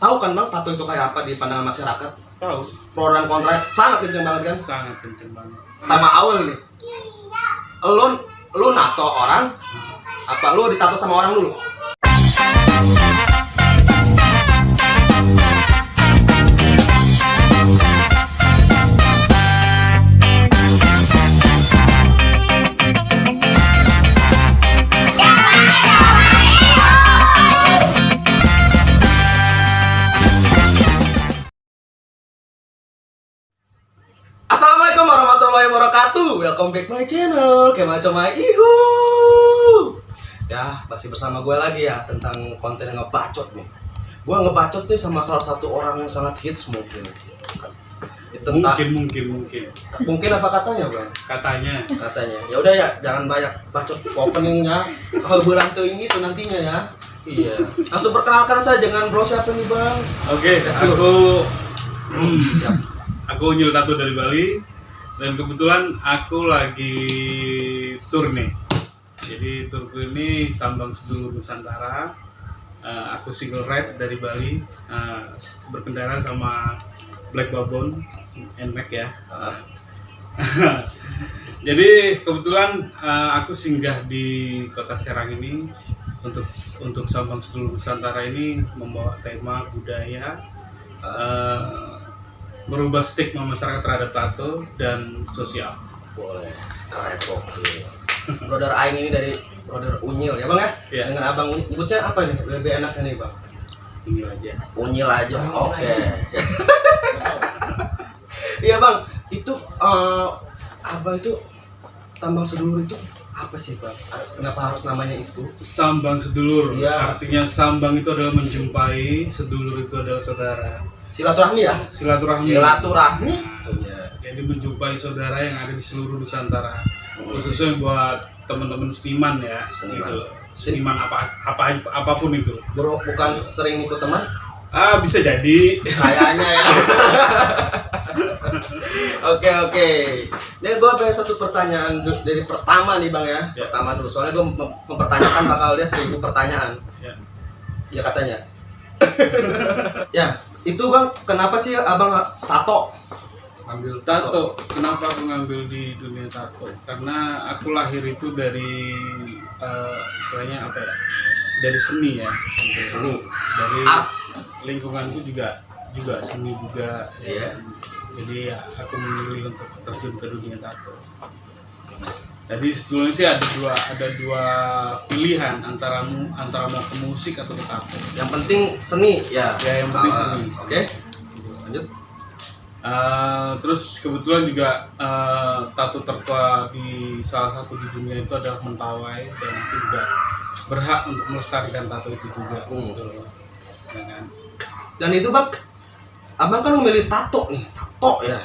Tahu kan bang, tato itu kayak apa di pandangan masyarakat? Tahu. Pro dan kontra sangat kenceng banget kan? Sangat kenceng banget. Pertama awal nih, lu nato orang, apa lu ditato sama orang dulu? Assalamualaikum warahmatullahi wabarakatuh. Welcome back my channel. Kayak macam ihu. Ya, masih bersama gue lagi ya tentang konten yang ngebacot nih. Gue ngebacot nih sama salah satu orang yang sangat hits mungkin. Mungkin apa katanya, Bang? Katanya. Ya udah ya, jangan banyak bacot openingnya. Kalau beranteng itu nantinya ya. Iya. Langsung perkenalkan saja dengan bro siapa nih, Bang? Oke, aku Unyil Tato dari Bali dan kebetulan aku lagi tour nih. Jadi turku ini Sambang Sedulur Nusantara. Aku single ride dari Bali, berkendara sama Black Babon NMAX ya. Jadi kebetulan aku singgah di Kota Serang ini untuk Sambang Sedulur Nusantara ini membawa tema budaya, merubah stigma masyarakat terhadap tato dan sosial. Boleh, keren oke. Brother Aing ini dari Brother Unyil ya Bang ya? Iya. Dengan Abang nyebutnya apa nih? Lebih enaknya nih Bang? Unyil aja. Oke. Iya Bang, itu Abang itu Sambang Sedulur itu apa sih Bang? Kenapa harus namanya itu? Sambang Sedulur, iya. Artinya sambang itu adalah menjumpai, sedulur itu adalah saudara. Silaturahmi ya? Silaturahmi. Iya. Jadi menjumpai saudara yang ada di seluruh Nusantara. Khususnya buat teman-teman seniman ya. Seniman apapun itu. Bro, bukan sering ikut teman? Bisa jadi. Kayaknya ya. Oke. Jadi gue pengen satu pertanyaan dari pertama nih Bang ya. Pertama dulu, soalnya gue mempertanyakan bakal dia 1000 pertanyaan. Ya katanya. Ya, itu Bang, kenapa sih Abang tato? Ambil tato. Kenapa aku ngambil di dunia tato? Karena aku lahir itu dari istilahnya apa ya? Dari seni ya. Seni. Dari art. Lingkunganku juga seni juga. Iya. Jadi ya aku memilih untuk terjun ke dunia tato. Jadi sebetulnya sih ada dua pilihan antara mau ke musik atau ke tato. Yang penting seni ya. Ya yang penting seni. Oke. Lanjut. Terus kebetulan juga tato tertua di salah satu di dunia itu adalah Mentawai, dan aku juga berhak untuk melestarikan tato itu juga. Gitu loh. Ya kan? Dan itu Bang, Abang kan memilih tato nih, tato ya.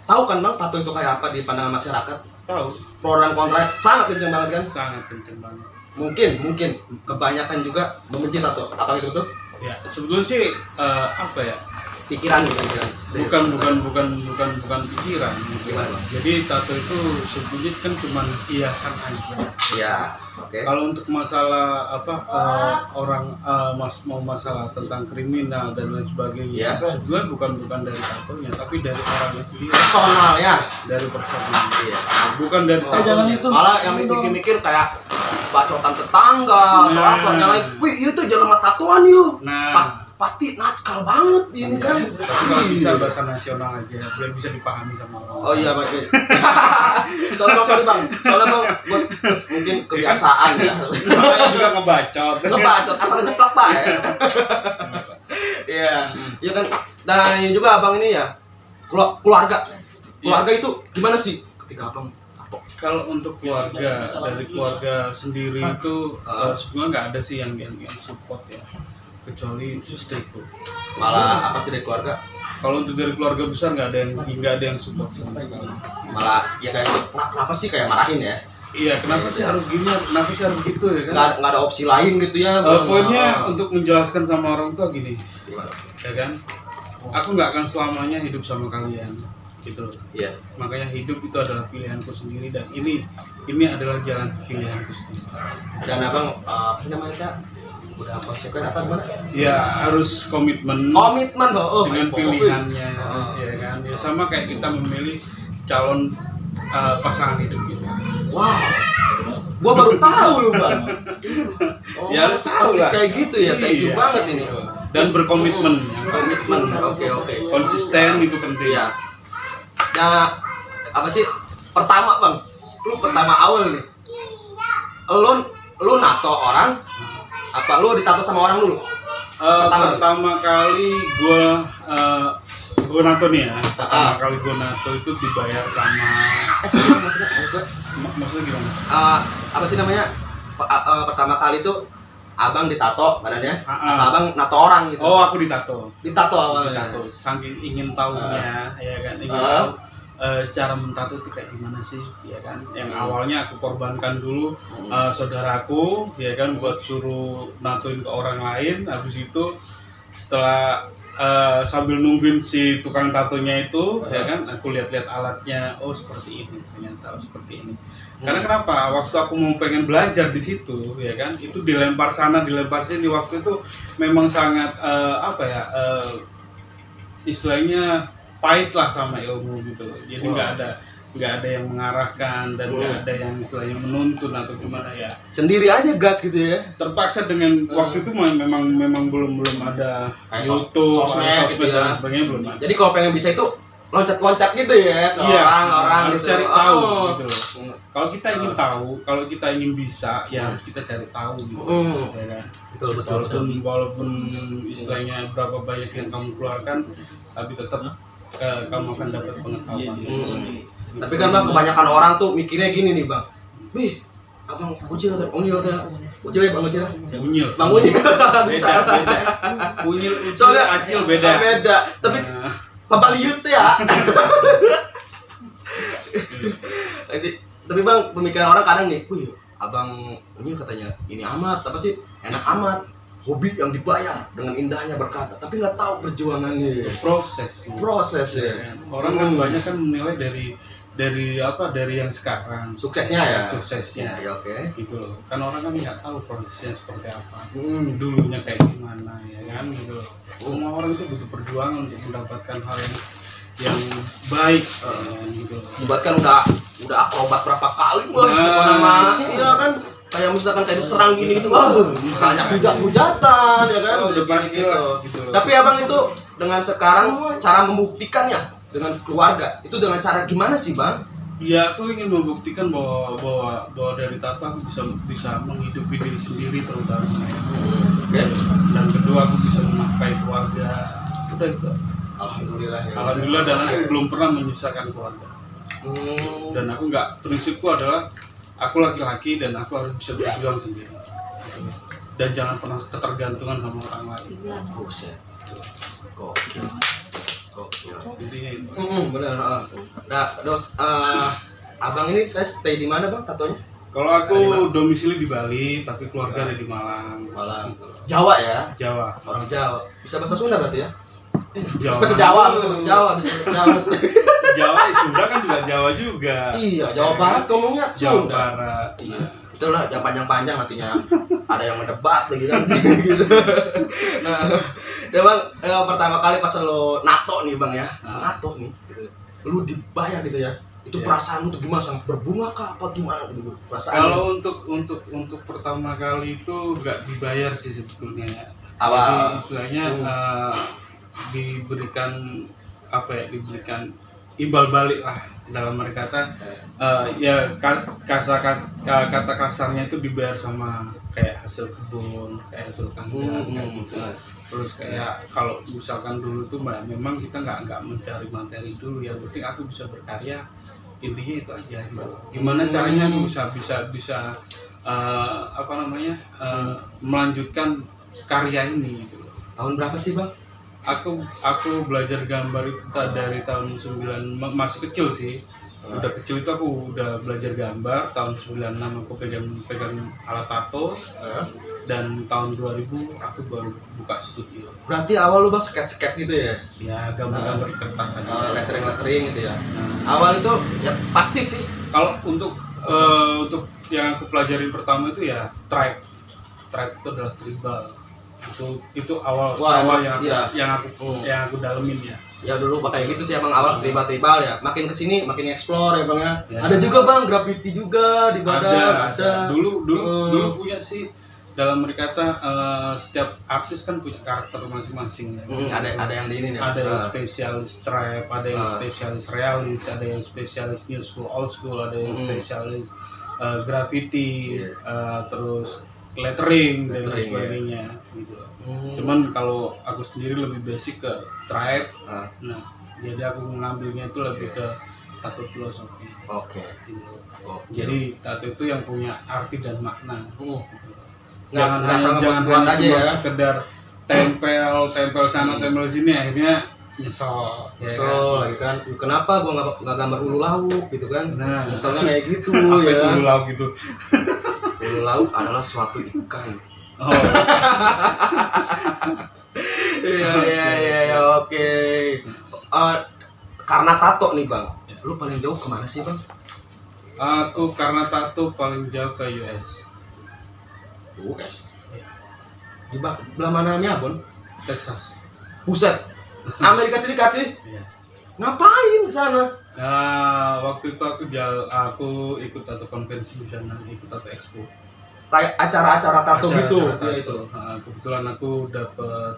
Tahu kan Bang, tato itu kayak apa di pandangan masyarakat? Tahu. Pro dan kontra sangat kenceng banget kan? Sangat kenceng banget. Mungkin kebanyakan juga membenci tato. Apa itu betul? Ya, sebetulnya sih apa ya? Pikiran. Bukan pikiran. Gimana? Jadi tato itu sebetulnya kan cuma hiasan aja. Iya. Oke. Kalau untuk masalah orang mau masalah tentang kriminal dan lain sebagainya, sebetulnya bukan dari tatonya, tapi dari orangnya sendiri. Personal ya. Dari personal. Iya. Bukan dari jangan itu. Malah yang mikir-mikir kayak bacotan tetangga atau apa nyalain. Wih, itu jelema tatoan yuk. Pasti nakal banget ini kan. Tapi kalau bisa bahasa nasional aja, biar bisa dipahami sama orang. Oh iya baik. Soalnya Bang, bos mungkin kebiasaan ya. Saya juga ngebacot Asal ngejeplak Pak ya. Iya. Iya kan. Dan juga Abang ini ya keluarga itu gimana sih ketika Abang tato? Kalau untuk keluarga, dari keluarga sendiri itu sebenarnya nggak ada sih yang support ya, kecuali istriku. Malah apa sih dari keluarga? Kalau untuk dari keluarga besar nggak ada yang support sama sekali. Malah ya kayak kenapa sih kayak marahin ya? Iya, kenapa sih harus gini? Kenapa sih harus gitu ya kan? Nggak ada opsi lain gitu ya? Pokoknya untuk menjelaskan sama orang tua gini. Gimana? Ya kan? Aku nggak akan selamanya hidup sama kalian, gitu. Iya. Makanya hidup itu adalah pilihanku sendiri, dan ini adalah jalan pilihanku sendiri. Dan Abang apa namanya Kak? Udah konsekuen apa gimana? Ya harus komitmen Komitmen dengan pilihannya, ya kan. Ya sama kayak kita memilih calon pasangan hidup kita. Wow. Gua baru tahu lu, Bang. Ya harus tahu lah. Kayak gitu ya, thank you banget ini. Dan berkomitmen. Komitmen. Oke. Konsisten itu penting. Iya. Nah, apa sih? Pertama, Bang. Lu pertama awal nih. Lu nato orang apa lu ditato sama orang dulu? Pertama kali gue nato nih ya. Pertama kali gue nato itu dibayar sama maksudnya gimana? Apa sih namanya? Pertama kali itu abang ditato badannya, apa abang nato orang gitu? Oh, aku ditato. Ditato awalnya. Ditato. Saking ingin tahunya, ya kan, ingin tahu cara mentato itu kayak gimana sih, ya kan? Yang awalnya aku korbankan dulu saudaraku, ya kan, buat suruh natoin ke orang lain. Habis itu setelah sambil nungguin si tukang tatonya itu, ya kan, aku lihat-lihat alatnya, oh seperti ini, ternyata seperti ini. Karena kenapa? Waktu aku mau pengen belajar di situ, ya kan, itu dilempar sana, dilempar sini. Waktu itu memang sangat istilahnya pahit lah sama ilmu gitu. Jadi nggak ada yang mengarahkan dan nggak ada yang istilahnya menuntun atau gimana ya. Sendiri aja gas gitu ya. Terpaksa dengan waktu itu memang belum ada Kayak YouTube, sosmed gitu ya. dan sebagainya belum ada. Jadi kalau pengen bisa itu loncat-loncat gitu ya ke orang-orang harus gitu. cari tahu gitu loh. Kalau kita ingin tahu, kalau kita ingin bisa, ya harus kita cari tahu gitu. Ya kan? Betul. Walaupun istilahnya berapa banyak yang kamu keluarkan, tapi tetap kamu akan dapat pengetahuan. Tapi kan Bang, kebanyakan orang tuh mikirnya gini nih Bang. Wih, abang Ucil ada, Unyil ada. Ucil ya Bang Ucil. Unyil. Bang Unyil salah Beda. Unyil, soalnya Acil beda. Tapi Papa Liut ya. Tapi Bang, pemikiran orang kadang nih, wih, abang Unyil katanya ini amat, apa sih? Enak amat. Hobi yang dibayar dengan indahnya berkata, tapi nggak tahu perjuangannya. Proses ya. Orang kan banyak kan menilai dari yang sekarang. Suksesnya ya. Ya oke. Gitu loh. Kan orang kan nggak tahu prosesnya seperti apa. Dulunya kayak gimana ya kan gitu. Semua orang itu butuh perjuangan untuk mendapatkan hal yang baik gitu. Buat kan udah akrobat berapa kali bos nama iya kan kayak misalkan kayak diserang gini gitu banyak hujat-hujatan ya kan gitu. Tapi abang itu dengan sekarang cara membuktikannya dengan keluarga itu dengan cara gimana sih bang? Ya aku ingin membuktikan bahwa dari tato aku bisa menghidupi diri sendiri terutama. Dan kedua aku bisa menafkahi keluarga. Udah itu. Alhamdulillah. Ya. Alhamdulillah dan aku belum pernah menyusahkan keluarga. Dan aku prinsipku adalah aku laki-laki dan aku harus bisa berjuang sendiri. Dan jangan pernah ketergantungan sama orang lain. Buset. Gokil. Intinya itu. Benar. Nah, abang ini saya stay di mana bang tatonya? Kalau aku domisili di Bali, tapi keluarga ada di Malang. Jawa ya? Jawa. Orang Jawa. Bisa bahasa Sunda berarti ya? Jawa. Bahasa Jawa. Jawa, Sunda kan juga Jawa juga. Iya, Jawa Barat ngomongnya Jawa Sunda. Barat. Iya. Itulah yang panjang-panjang nantinya. Ada yang mendebat lagi kan gitu. Nah, bang, pertama kali pas lo nato nih bang ya, nato nih, gitu. Lu dibayar gitu ya. Itu perasaan lu tuh gimana? Sangat berbunga kah? Apa gimana gitu perasaan? Kalau untuk pertama kali itu nggak dibayar sih sebetulnya ya. Jadi istilahnya diberikan diberikan imbal balik lah dalam mereka kata kata kasarnya itu dibayar sama kayak hasil kebun, kayak hasil tanggungan kayak gitu. Terus kayak kalau misalkan dulu tuh memang kita nggak mencari materi dulu, yang penting aku bisa berkarya, intinya itu aja gitu. Gimana caranya aku bisa melanjutkan karya ini gitu. Tahun berapa sih bang? Aku belajar gambar itu dari tahun 9, masih kecil sih. Udah kecil itu aku udah belajar gambar. Tahun 96 aku pegang alat tato. Dan tahun 2000 aku baru buka studio. Berarti awal lu bang sket gitu ya? Ya gambar-gambar kertas aja. Lettering gitu ya. Awal itu ya pasti sih. Kalau untuk yang aku pelajarin pertama itu ya stripe stripe itu adalah tribal. Itu awal Wah, awal emang, yang aku dalemin ya. Ya dulu pakai gitu sih emang awal tribal ya. Makin kesini makin explore ya bang ya. Ya. Ada juga bang graffiti juga di badan. Ada. Dulu punya sih, dalam berkata setiap artis kan punya karakter masing-masing. Ada yang di ini nih. Ada yang spesialis stripe, ada yang spesialis realis, ada yang spesialis new school, old school, ada yang spesialis graffiti, terus lettering dan sebagainya gitu. Cuman kalau aku sendiri lebih basic ke stripe. Nah, jadi aku mengambilnya itu lebih ke tato filosofi. Oke. Jadi tato itu yang punya arti dan makna. Jangan buat aja cuma ya. sekedar tempel sana tempel sini, akhirnya Nyesel lagi kan. Kenapa gua nggak gambar ulu lauk gitu kan? Nah. Nyeselnya kayak gitu apa ya. itu ulu lauk gitu? Ulu lauk adalah suatu ikan. Oh. Iya, oke. Karena tato nih bang, lu paling jauh kemana sih bang? Aku karena tato paling jauh ke US. US. Di belah mananya Bon? Texas. Buset. Amerika Serikat sih. Iya. Ngapain ke sana? Nah, waktu itu aku ikut tato konvensi di sana, ikut tato expo. Kayak acara-acara tato gitu. Tato. Ya itu. Kebetulan aku dapat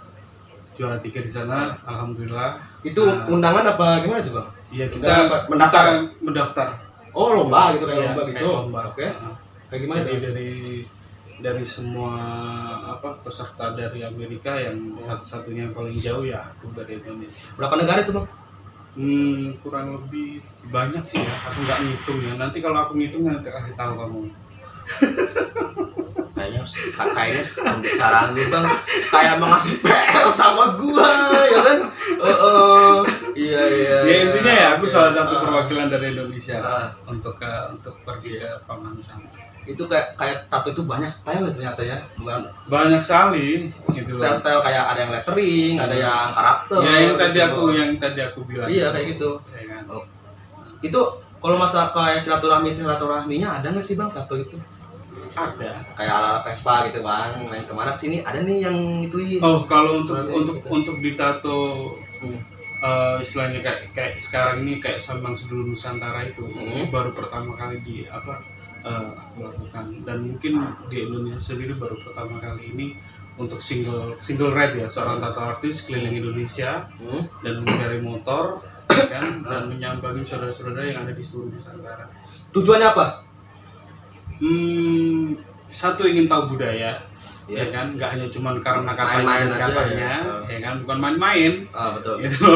juara 3 di sana, alhamdulillah. Itu undangan apa gimana tuh bang? Iya, Undangan kita mendaftar. Oh lomba gitu kayak Iya, lomba kayak gitu. lomba. Oke. Kayak gimana? Jadi dari semua peserta dari Amerika yang satu-satunya yang paling jauh ya aku dari Indonesia. Berapa negara itu bang? Kurang lebih banyak sih ya, aku nggak ngitung ya. Nanti kalau aku ngitung nanti kasih tahu kamu. Kayaknya pembicaraan lu bang kayak mengasih PR sama gua ya kan. Iya. Ya intinya ya aku salah satu perwakilan dari Indonesia untuk pergi ke pameran sana. Itu kayak tato itu banyak style ya ternyata ya, bukan banyak sekali gitu. Style kayak ada yang lettering, ada yang karakter. Ya yang tadi aku bilang. Iya kayak gitu. Ya, kan? Itu kalau masalah kayak silaturahminya ada nggak sih bang tato itu? Ada. Kayak ala Vespa gitu bang, main kemana kesini ada nih yang ituin. Oh kalau untuk ditato istilahnya kayak sekarang ini kayak Sambang Sedulur Nusantara itu baru pertama kali aku lakukan, dan mungkin di Indonesia sendiri baru pertama kali ini untuk single ride ya, seorang tato artis keliling Indonesia dan mencari motor kan dan menyambangi saudara-saudara yang ada di seluruh Nusantara. Tujuannya apa? Satu ingin tahu budaya, ya kan, nggak hanya cuma karena katanya, ya kan, bukan main-main. Betul. Gitu.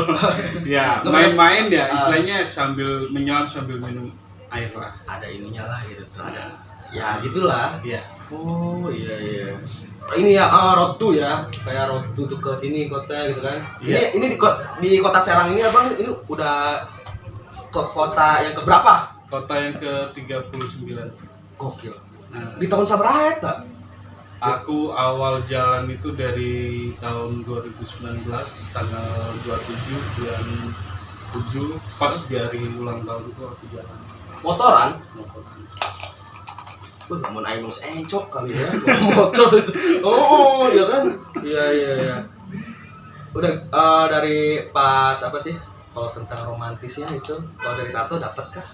Ya main-main ya, istilahnya sambil menyelam sambil minum air lah. Ada ininya lah gitu tuh, ada. Ya gitulah. Iya. Oh iya. Ini ya road to ya, kayak road to ke sini kota gitu kan. Iya. Ini di kota Serang ini abang ini udah kota yang keberapa? Kota yang ke-39. Gokil. Nah, Di tahun sabaraha eta? aku awal jalan itu dari tahun 2019 tanggal 27 bulan 7 pas di hari ulang tahun itu aku jalan Motoran? Namun aing mah encok kali ya. Motor itu. Oh, iya kan? Iya. Udah dari pas apa sih? Kalau tentang romantisnya itu, kalau dari tato dapat kah?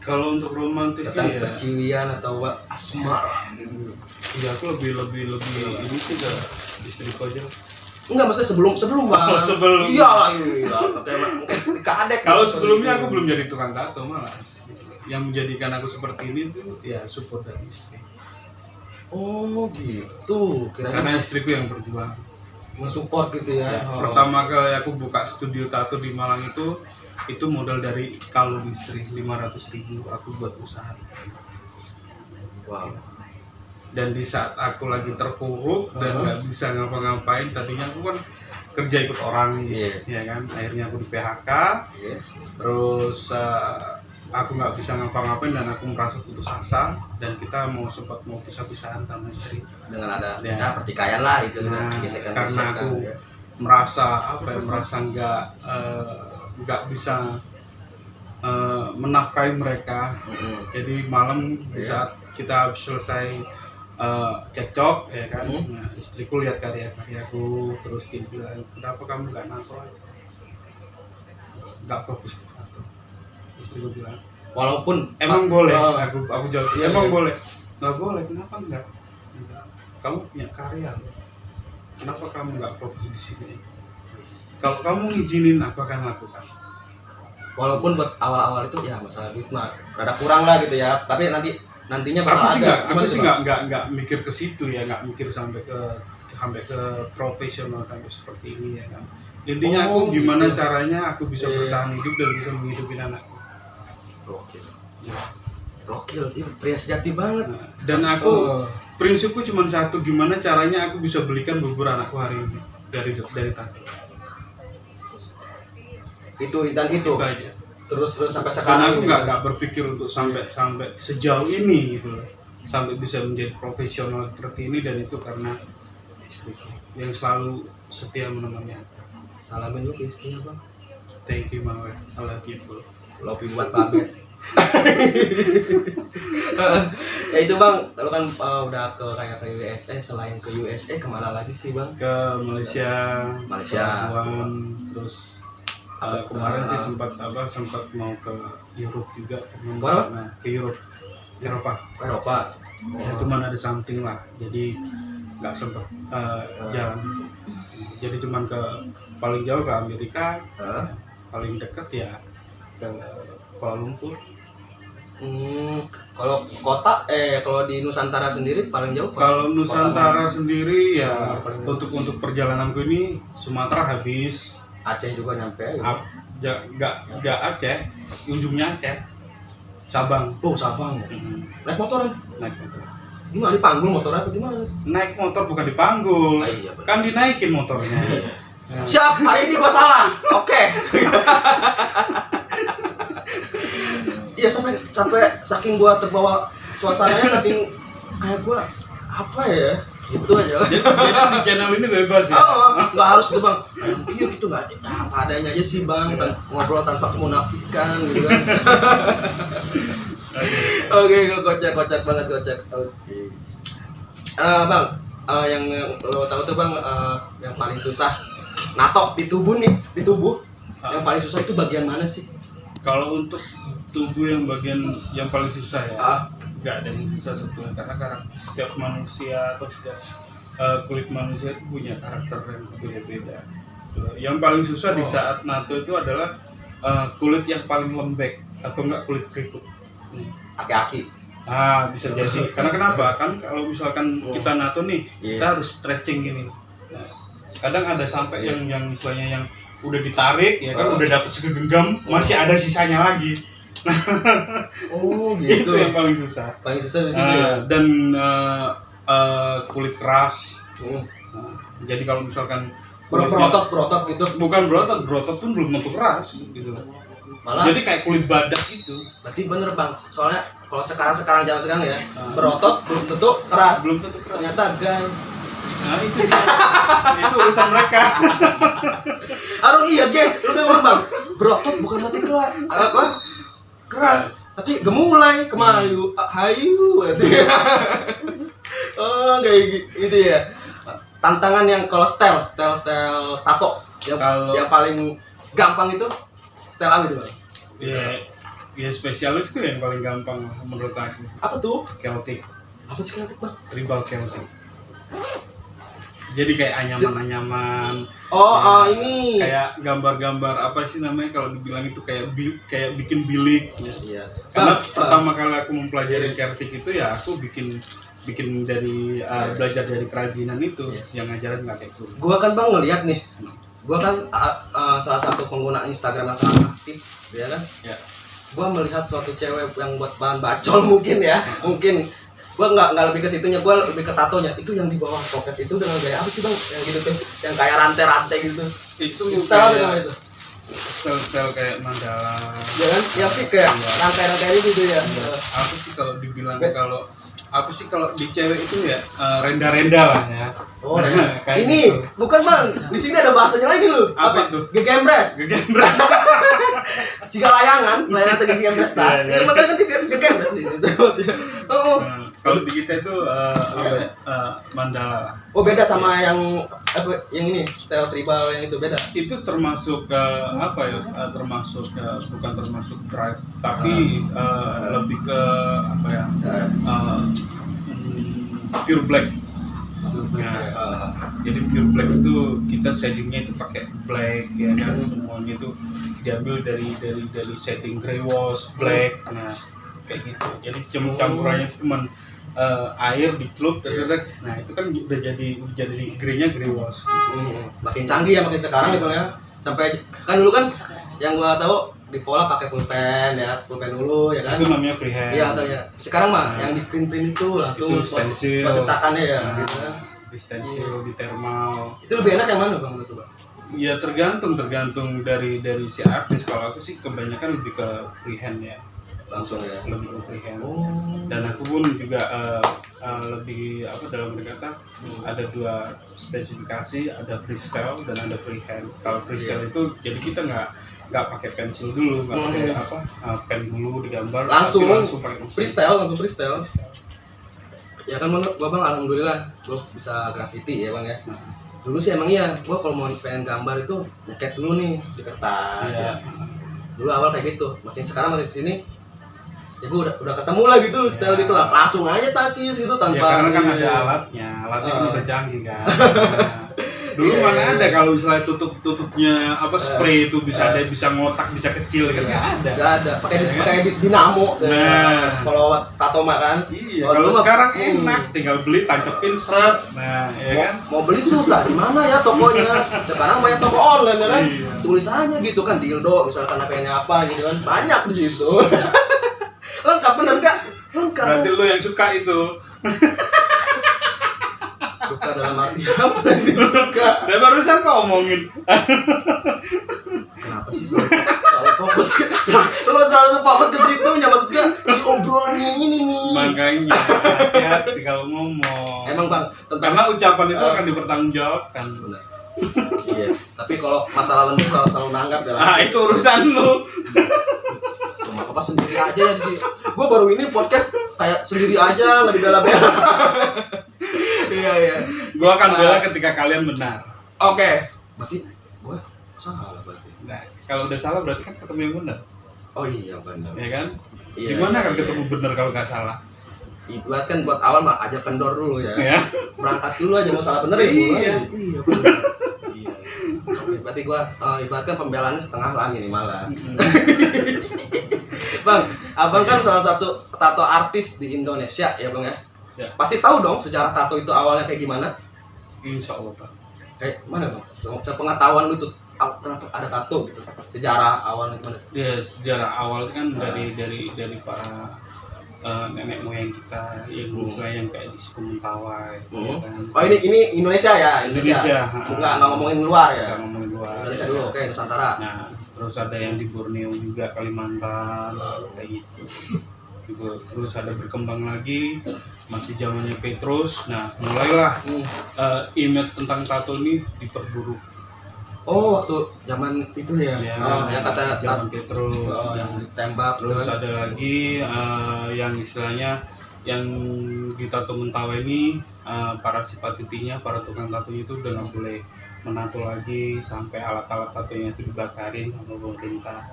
kalau untuk romantisnya Tentang ya perciwian atau asmara gitu. ya aku lebih ini sih ke istriku aja. Enggak, maksudnya sebelum bang. Oh, sebelum. Iya. Kayak kadek. Kalau sebelumnya aku belum jadi tukang tato malah. Yang menjadikan aku seperti ini tuh ya support dari istri. Oh gitu. Karena istriku yang berjuang. Mensupport gitu ya. Pertama kali aku buka studio tato di Malang itu modal dari kalung istri 500.000 aku buat usaha. Wow. Dan di saat aku lagi terpuruk dan nggak bisa ngapa-ngapain, tadinya aku kan kerja ikut orang, ya kan, akhirnya aku di PHK, terus aku nggak bisa ngapa-ngapain dan aku merasa putus asa dan kita sempat mau pisah-pisahan sama istri. Dengan ada pertikaian lah itu, gesekan karena aku merasa nggak bisa menafkahi mereka. Jadi malam di saat kita habis selesai cekcok ya kan. Nah, istriku lihat karya-karyaku terus dia bilang, kenapa kamu nggak nato aja, nggak fokus ke tato. Istriku bilang, Walaupun emang boleh. Aku jawab, Iya, emang iya. boleh. Nggak boleh, kenapa enggak? Kamu punya karya loh. Kenapa kamu nggak fokus di sini? Kalau kamu ngizinin, aku akan lakukan. walaupun buat awal-awal itu ya masalah duit mah rada kurang lah gitu ya. Tapi nantinya bakal ada. Aku sih Bang? nggak mikir ke situ ya, nggak mikir sampai ke profesional sampai seperti ini ya kan. Intinya Oh, aku gimana gitu. caranya aku bisa Iya. bertahan hidup dan bisa menghidupi anakku. Gokil. Gokil, iya, pria sejati banget. Nah, dan aku prinsipku cuma satu, gimana caranya aku bisa belikan bubur anakku hari ini dari tato. Itu dan itu. Itu aja. Terus sampai Karena sekarang aku gitu. nggak berpikir untuk sampai sejauh ini gitu loh, sampai bisa menjadi profesional seperti ini, dan itu karena istriku yang selalu setia menemani aku. Salamin lu ke istrinya, Bang. Thank you my wife, I love you full. Lopi buat babet. Ya itu Bang, lu kan udah ke USA, selain ke USA kemana lagi sih Bang? Ke Malaysia, Malaysia. Pelabuhan, terus kemarin sih sempat mau ke Europe juga, Mana? nah, ke Eropa. Eropa. Ya, cuman ada something lah, jadi nggak sempat jalan. Jadi cuman paling jauh ke Amerika, Hah? paling dekat ya ke Kuala Lumpur. Kalau di Nusantara sendiri paling jauh Kalau Nusantara sendiri ya Oh, paling jauh. untuk perjalananku ini Sumatera habis, Aceh juga nyampe gitu. nggak Aceh, ujungnya Aceh, Sabang. Oh, Sabang. Naik motor Naik motor. gimana? Dipanggul motor apa gimana? Naik motor bukan dipanggul, Ah, iya, betul. kan dinaikin motornya. Ya. Siap, hari ini gua salah. Oke. Iya sampai saking gua terbawa suasananya, saking kayak gua apa ya? Gitu aja. Jadi di channel ini bebas ya. Nggak harus tuh Bang. Iya gitu nggak apa adanya aja sih Bang. Ngobrol tanpa kemunafikan gitu kan. Oke, kocak banget kocak. Oke. Bang, yang lo tahu tuh Bang, yang paling susah nato di tubuh nih, di tubuh. Yang paling susah itu bagian mana sih? Kalau untuk tubuh yang bagian yang paling susah ya, nggak ada yang susah sebetulnya, karena setiap manusia atau setiap kulit manusia itu punya karakter yang berbeda-beda. Yang paling susah di saat nato itu adalah kulit yang paling lembek atau enggak kulit keriput. Aki-aki. Bisa jadi. Karena kenapa? Kan kalau misalkan kita nato nih, kita harus stretching gini. Nah, kadang ada sampai yang istilahnya yang udah ditarik ya kan, udah dapet segenggam, masih ada sisanya lagi. Oh gitu. Itu yang paling susah. Paling susah di sini ya. Dan kulit keras. Hmm. Jadi kalau misalkan Berotot gitu. bukan berotot pun belum tentu keras gitu. Malah Jadi kayak kulit badak gitu. berarti bener Bang. Soalnya kalau sekarang zaman sekarang ya, berotot belum tentu keras. Belum tentu keras. Ternyata gay. Nah itu dia. Itu urusan mereka. Aduh iya gay, lu kan Bang. Berotot bukan berarti keras, tapi gemulai, kemayu, hayu. Oh kayak gitu ya. Tantangan yang kalau style tato yang paling gampang itu style apa itu Bang? Ya spesialisku yang paling gampang menurut aku. Apa tuh? Celtic, Apa sih Celtic Bang? tribal Celtic. Jadi kayak anyaman-anyaman. Ini. Kayak gambar-gambar apa sih namanya kalau dibilang itu kayak bikin bilik. Iya. Karena pertama kali aku mempelajari Celtic itu ya aku bikin dari belajar dari kerajinan itu, yang ngajarin nggak kayak gitu. Gua kan Bang ngeliat nih. Gua kan salah satu pengguna Instagram yang sangat aktif, ya kan? Ya. Gua melihat suatu cewek yang buat bahan bacol mungkin ya. Mungkin gua nggak lebih ke situnya, gua lebih ke tatonya. Itu yang di bawah pocket itu dengan gaya apa sih Bang? Yang gitu tuh, yang kayak rantai-rantai gitu. Itu Style dengan itu. Style kayak mandala. Ya kan? Yang sih kayak rangkai-rangkai gitu ya. Aku sih kalau dibilang kalau di cewek itu ya renda-renda lah ya. Oh, Kayak ini gitu. bukan Bang. Di sini ada bahasanya lagi loh. Apa itu? Gegembres. Gegembres. Siga layangan tegak gegembres tak. Iya, iya. Iya, makanya kan gegembres ini. Kalau di kita itu mandala. Oh beda sama yang ini style tribal yang itu beda. Itu termasuk termasuk bukan termasuk tribe, tapi lebih ke apa ya? Pure black. Jadi pure black itu kita shadingnya itu pakai black ya kan, semuanya itu diambil dari shading grey wash black, nah kayak gitu. Jadi campurannya itu cuman air dicelup, nah itu kan udah jadi greynya grey wash. Makin canggih ya makin sekarang ya bang ya. Sampai kan dulu kan yang gua tahu di pola pakai pulpen dulu ya kan. Itu namanya freehand. Iya katanya. Sekarang mah yang di print itu langsung stencil. cetakannya ya. Nah, gitu. di stencil, di thermal. Itu lebih enak yang mana bang menurut bang? Ya tergantung dari si artis. Kalau aku sih kebanyakan lebih ke freehand ya. Langsung ya. Lebih ke freehand. Dan aku pun juga lebih dalam berkata ada dua spesifikasi, ada freestyle dan ada freehand. Kalau freestyle itu jadi kita nggak pakai pensil dulu, nggak pakai pen dulu digambar, langsung pakai freestyle. Ya kan menurut gua bang, alhamdulillah gua bisa graffiti ya bang ya. Dulu sih emang iya, gua kalau mau pengen gambar itu nyeket dulu nih di kertas. Ya. Dulu awal kayak gitu, makin sekarang makin sini ya gua udah ketemu lah gitu style gitu lah, langsung aja takis gitu tanpa. Ya karena kan ada alatnya kan udah canggih kan. Dulu mana ada kalau misalnya tutupnya spray itu bisa ada, bisa ngotak, bisa kecil kan nggak ada. Pakai dinamo. Nah, kalau tato mah kan. Iya. Kalau sekarang enak, tinggal beli tancapin seret. Nah, ya kan. Mau beli susah di mana ya tokonya? Sekarang banyak toko online ya kan. Iya. Tulis aja gitu kan dildo, misalkan apa gitu kan. Banyak di situ. Lengkap bener nggak? Lengkap. Berarti lu yang suka itu. Suka dalam arti apa yang disuka? Dan barusan kau omongin. Kenapa sih selalu fokus ke selalu fokus ke situ maksudnya si obrolan ini nih. Makanya hati-hati kalau ngomong. Emang bang, karena ucapan itu akan dipertanggungjawabkan. Benar. Iya, tapi kalau masalah lembut selalu nanggap ya. Itu urusan lu. Cuma apa sendiri aja ya sih. Gue baru ini podcast kayak sendiri aja nggak dibela-bela. Iya. Gua akan bela ketika kalian benar. Oke. Berarti gua salah berarti. Nah, kalau udah salah berarti kan ketemu yang benar. Oh iya benar. Ya kan? Iya, gimana kan iya. ketemu benar kalau nggak salah? Ibarat kan buat awal mah aja kendor dulu ya. Berangkat dulu aja mau salah bener ya. Iya. Iya benar. Iya. Oke, berarti gua ibaratkan pembelaannya setengah lah minimal lah. Bang, abang kan salah satu tato artis di Indonesia ya bang ya. Ya. Pasti tahu dong sejarah tato itu awalnya kayak gimana? Insya Allah Pak. Kayak mana bang? Sepengetahuan lu tuh kenapa ada tato gitu? Sejarah awalnya gimana? Ya sejarah awal kan dari para nenek moyang kita yang misalnya yang kayak di suku Mentawai. Kan. Oh ini Indonesia ya Indonesia. Nggak ngomongin luar ya. Nggak ngomongin luar. Indonesia dulu, oke Nusantara. Nah terus ada yang di Borneo juga, Kalimantan kayak gitu. Terus ada berkembang lagi masih zamannya Petrus. Nah mulailah image tentang tato ini diperburuk. Oh waktu zaman itu ya, yang kata zaman Petrus yang ditembak. Terus kan? ada lagi yang istilahnya yang di tato Mentawai ini para simpatitinya, para tukang tatonya itu udah nggak boleh menato lagi, sampai alat-alat tatonya itu dibakarin sama pemerintah.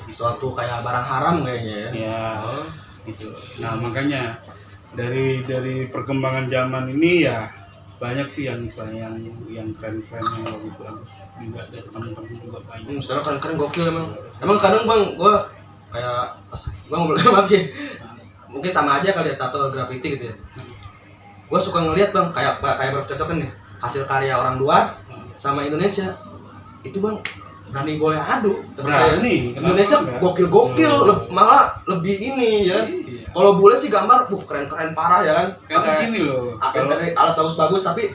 Suatu kayak barang haram kayaknya ya. Ya, gitu. Nah makanya dari perkembangan zaman ini ya banyak sih yang istilahnya yang keren-keren yang bagus juga, dari teman-teman juga banyak. Sekarang keren-keren gokil emang kadang bang gua kayak gua ngobrol maaf ya, mungkin sama aja kali ya tato graffiti gitu ya. Gua suka ngeliat bang kayak bercocokan nih hasil karya orang luar sama Indonesia itu bang. Berani boleh adu, berani. Indonesia gokil, malah lebih ini ya. Kalau boleh sih gambar, keren-keren parah ya kan. Pakai gini loh. Alat bagus-bagus, tapi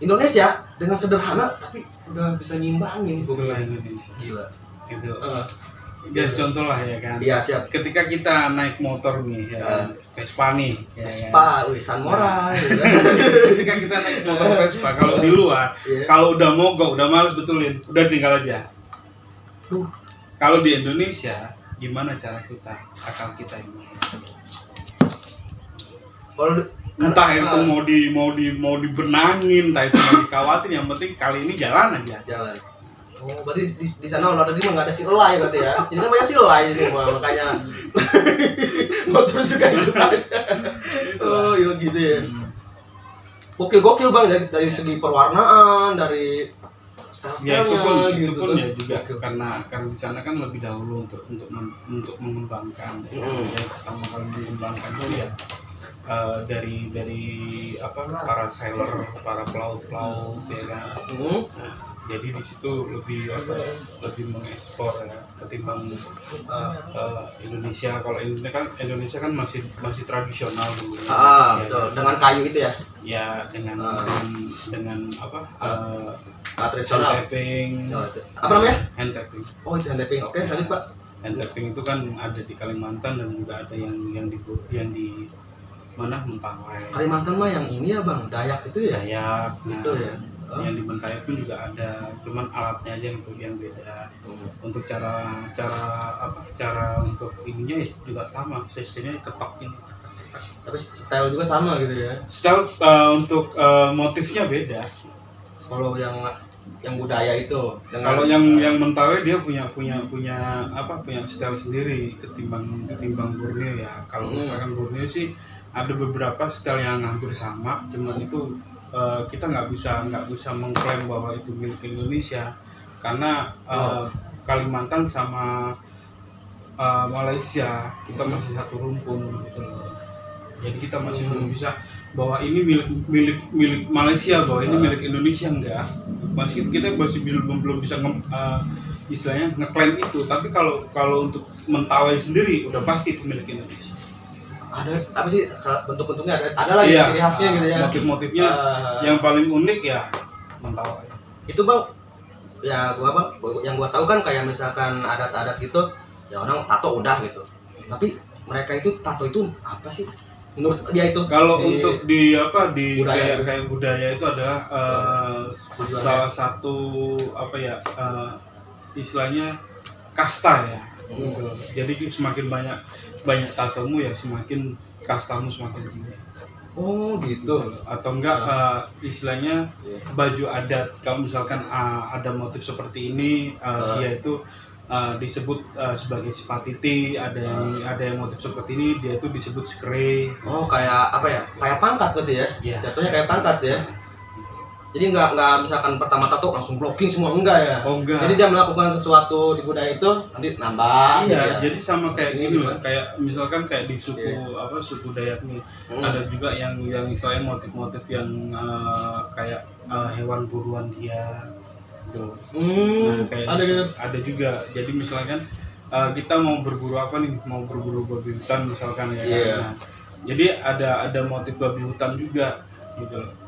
Indonesia dengan sederhana tapi udah bisa nyimbangin. Gila. Gitu. Ya contoh lah ya kan. Iya siap. Ketika kita naik motor nih, ya kan? Vespa nih. Vespa, San Moray. Ketika kita naik motor Vespa, kalau di luar, kalau udah mogok, udah males betulin, udah tinggal aja. Kalau di Indonesia, gimana cara kita, akal kita ini? Kalau entah itu mau dibenangin, entah itu mau dikawatin, yang penting kali ini jalan aja. Jalan. Oh, berarti di sana luar negeri mah nggak ada silai berarti ya? Ini kan banyak silai di sini mah, makanya motor juga itu aja. Oh, iya gitu ya. Gokil bang dari segi perwarnaan, dari Ya style-stylenya itu gitu pun kan. ya juga karena di sana kan lebih dahulu untuk mengembangkan. Yang pertama kali mengembangkan itu ya dari apa para sailor, para pelaut ya kan. Nah, jadi di situ lebih mengekspor ya ketimbang Indonesia. Kalau Indonesia kan masih tradisional dulu. Ya, Betul. Dengan kayu itu ya. Ya dengan apa Tradisional. hand tapping. Oh, itu. Apa namanya? Hand tapping. Oh, itu hand tapping. Oke, lanjut Pak. Hand tapping itu kan ada di Kalimantan dan juga ada yang di mana Mentawai. Kalimantan mah yang ini ya bang, Dayak itu ya. Dayak. Itu ya. Yang di Mentawai pun juga ada, cuman alatnya aja yang beda. Untuk cara untuk ininya ya juga sama, sistemnya ketok ini. Tapi style juga sama gitu ya. Style untuk motifnya beda. Kalau yang budaya itu Kalau yang Mentawai dia punya style sendiri ketimbang Borneo ya. Kalau misalkan Borneo sih ada beberapa style yang hampir sama, cuman itu kita nggak bisa mengklaim bahwa itu milik Indonesia karena Kalimantan sama Malaysia kita masih satu rumpun gitu loh. Jadi kita masih belum bisa bahwa ini milik Malaysia, bahwa ini milik Indonesia, enggak. Kita masih belum bisa istilahnya ngeklaim itu. Tapi kalau untuk Mentawai sendiri udah pasti itu milik Indonesia. Ada apa sih bentuk-bentuknya ada lagi ciri khasnya gitu ya. Motif-motifnya yang paling unik ya Mentawai. Itu bang, ya yang gua tahu kan kayak misalkan adat-adat gitu, ya orang tato udah gitu. Tapi mereka itu tato itu apa sih? Menurut dia itu kalau untuk di budaya. kayak budaya itu adalah salah satu istilahnya kasta ya. Jadi semakin banyak tatomu ya semakin kastamu semakin tinggi. Oh gitu. Atau enggak istilahnya baju adat, kalau misalkan ada motif seperti ini dia itu disebut sebagai spatiti, ada yang motif seperti ini dia itu disebut skre. Oh kayak apa ya? Kayak pangkat berarti ya? Iya. Jatuhnya kayak pangkat ya? Jadi nggak misalkan pertama tato langsung blocking semua, enggak ya? Oh enggak. Jadi dia melakukan sesuatu di budaya itu nanti nambah. Iya, gitu ya? jadi sama kayak Ini gini gimana? loh, kayak misalkan kayak di suku Dayak nih, ada juga yang istilahnya motif-motif yang kayak hewan buruan dia, gitu. Kayak Ada gitu. ada juga. Jadi misalkan kita mau berburu apa nih, mau berburu babi hutan misalkan ya. Iya. Nah, jadi ada motif babi hutan juga, gitu loh.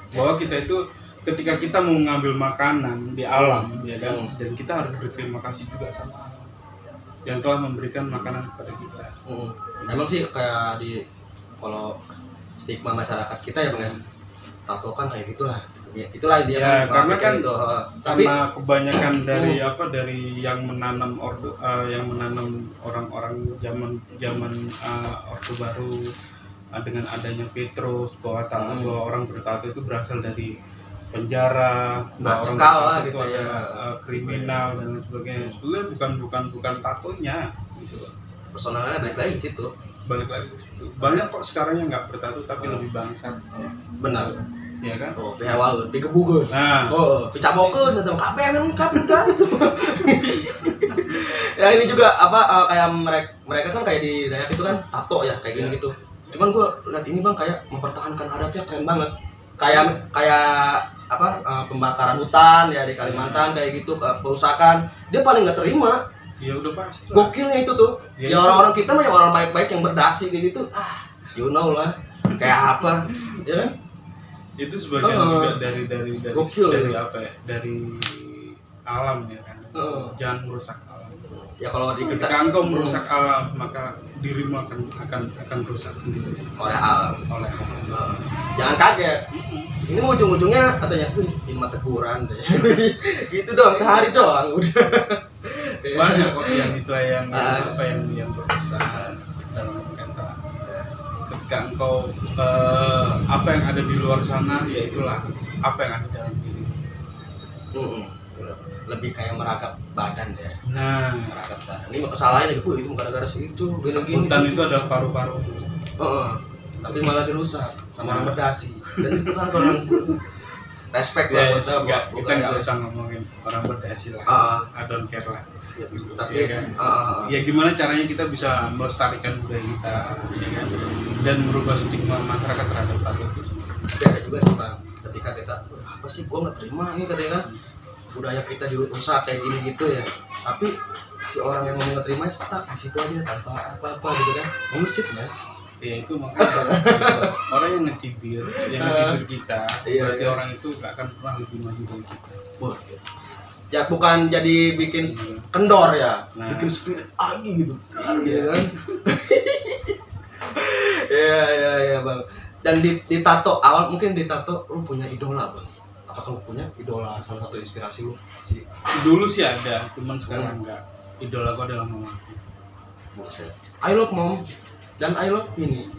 Bahwa kita itu ketika kita mau ngambil makanan di alam ya kan, dan kita harus berterima kasih juga sama alam yang telah memberikan makanan kepada kita. Emang sih kayak kalau stigma masyarakat kita ya bang ya, tato kan kayak gitulah ya, itulah dia Ya, karena kan itu. Tapi karena kebanyakan dari yang menanam orang-orang zaman Orde Baru dengan adanya Petrus, bahwa orang bertato itu berasal dari penjara, Nacekal lah itu gitu ya. adalah kriminal dan lain sebagainya. Sebenarnya bukan tatonya gitu. Personalnya balik lagi ke situ. Balik lagi ke situ. Banyak kok sekarang yang nggak bertato tapi lebih bangsat. Benar. Ya kan? Oh, pihawaeun digebugeun. Nah, Picabokeun eta kabeh lengkap udah itu. Ya ini juga kayak mereka kan kayak di Dayak itu kan tato ya kayak gini gitu. Cuman gua lihat ini bang kayak mempertahankan adatnya keren banget. Kayak pembakaran hutan ya di Kalimantan kayak gitu, perusakan. Dia paling nggak terima. ya udah pasti. Gokilnya itu tuh. Ya, Ya orang-orang kita mah yang orang baik-baik yang berdasi kayak gitu. You know lah. Kayak apa? Ya kan? Itu sebagian juga dari Gokil, apa ya? Dari alam ya kan. Jangan merusak alam. Ya kalau di kita Ketika engkau merusak alam, maka dirimu akan rusak sendiri oleh alam. oleh alam. Jangan kaget. Ini ujung-ujungnya katanya, ini mah teguran deh. Gitu doang, sehari doang udah. Banyak kok yang istilah yang berusaha dalam kata ketika engkau apa yang ada di luar sana, ya itulah apa yang ada dalam diri. Lebih kayak meragap badan deh. Nah, Meragap badan. Ini kesalahannya gitu, itu gara-gara situ, gini-gini. hutan itu adalah paru-paru. Tapi malah dirusak sama orang berdasi. Dan itu kan orang respect lah buat kita nggak usah ngomongin orang berdasi lah. I don't care lah. Ya, tapi ya, kan? Ya gimana caranya kita bisa melestarikan budaya kita, ya kan? Dan merubah stigma masyarakat terhadap tato itu sendiri. Tapi ada juga sih Bang, ketika kita apa sih gua nggak terima nih katanya kan budaya kita dirusak kayak gini gitu ya. Tapi si orang yang mau menerima stuck di situ aja tanpa apa-apa gitu kan. Mengesit ya. Ya itu makanya orang yang ngecibir kita, berarti orang itu gak akan pernah lebih maju dari kita. Ya bukan jadi bikin kendor ya, bikin spirit lagi gitu. Iya kan? Iya Bang. Dan di tato awal mungkin di tato lu punya idola Bang. Apakah lu punya idola, salah satu inspirasi lu? Dulu sih ada, cuman sekarang enggak. Idola gua adalah mama. I love mom dan I love ini.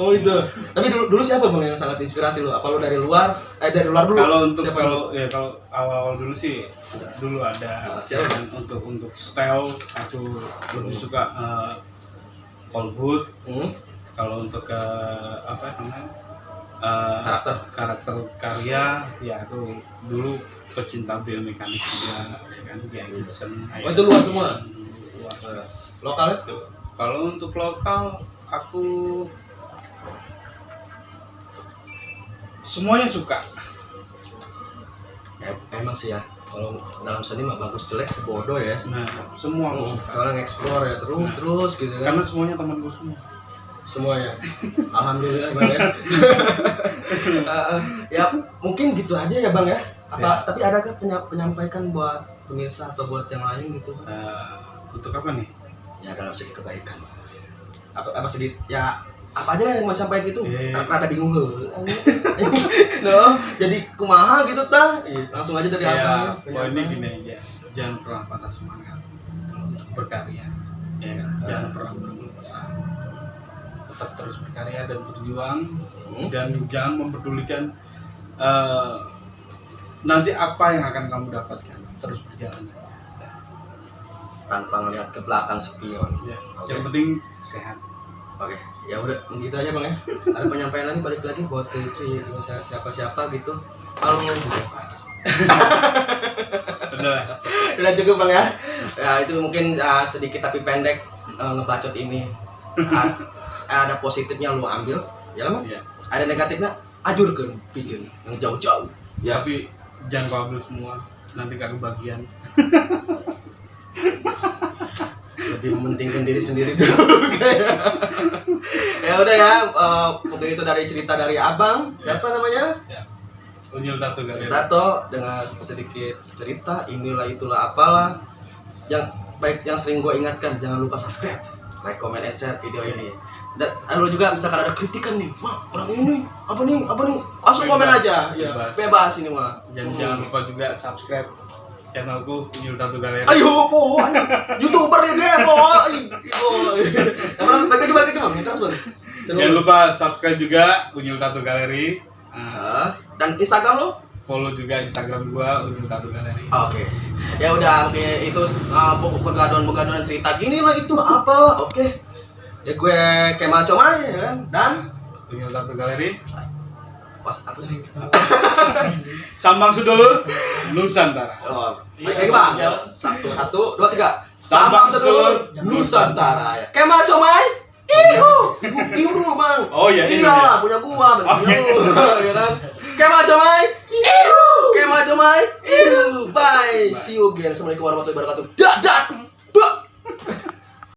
Oh itu. Tapi dulu siapa Bang yang sangat inspirasi lu? Apa lu dari luar? Dari luar dulu. Kalau awal-awal dulu sih dulu ada. Untuk style aku lebih suka Colwood. Kalau untuk apa namanya? Karakter karya ya aku dulu pecinta biomekanik juga ya kan, kayak Gibson. Itu luar semua. Lokal itu. Kalau untuk lokal aku semuanya suka. Emang sih ya, kalau dalam seni mah bagus jelek sebodoh ya. Nah, semua orang explore ya terus gitu kan. Karena semuanya temanku semua. Semuanya. Alhamdulillah Bang ya. Ya mungkin gitu aja ya Bang ya. Tapi adakah penyampaikan buat pemirsa atau buat yang lain gitu? Untuk apa nih? Ya dalam segi kebaikan. Apa sedikit ya apa aja lah yang mau sampaikan gitu. Rada bingung no, jadi kumaha gitu tah. Langsung aja dari abang. Ini gini aja. Jangan pernah patah semangat untuk berkarya. Ya kan? Jangan pernah berhenti. Tetap terus berkarya dan berjuang dan jangan mempedulikan nanti apa yang akan kamu dapatkan. Terus berjalan tanpa ngelihat ke belakang spion. Ya. Okay. Yang penting sehat. Oke, ya udah begitu aja Bang ya. Ada penyampaian lagi balik lagi buat ke istri siapa gitu. Halo. Udah cukup Bang ya. Ya itu mungkin sedikit tapi pendek ngebacot ini. Ada positifnya lu ambil, ya kan? Ya. Ada negatifnya ajurkeun pijeun yang jauh-jauh. Ya. Tapi jangan kau ambil semua, nanti kagak kebagian. Lebih mementingkan diri sendiri dulu. Ya udah ya, mungkin itu dari cerita dari abang. Siapa namanya? Ya. Unyil Tato Galeri. Tato dengan sedikit cerita inilah itulah apalah. Yang sering gue ingatkan, jangan lupa subscribe, like, comment, and share video ini. Dan lo juga misalkan ada kritikan nih, wah orang ini apa nih, langsung komen aja, ya bebas ini mah. Jangan lupa juga subscribe channelku Unyil Tato Galeri. Ayo po, youtuber ya dia po. Balik lagi bang, terus bang. Jangan lupa subscribe juga Unyil Tato Galeri. Dan Instagram lo? Follow juga Instagram gua Unyil Tato Galeri. Oke. Ya udah, oke itu pegaduhan cerita gini lah itu apalah, oke. Ya gue Kemal Comay ya kan, dan Unyil Tato Galeri. Pas apa sih? Sambang Sedulur Nusantara. Oh, baik Bang. 1, 2, 3. Sambang Sedulur Nusantara ya. Kemal Comay. Iu dulu Bang. Oh iya. Iyalah punya gua begitu. Ya kan? Kemal Comay. Kemal Comay. Bye. See you again. Assalamualaikum warahmatullahi wabarakatuh. Dadah.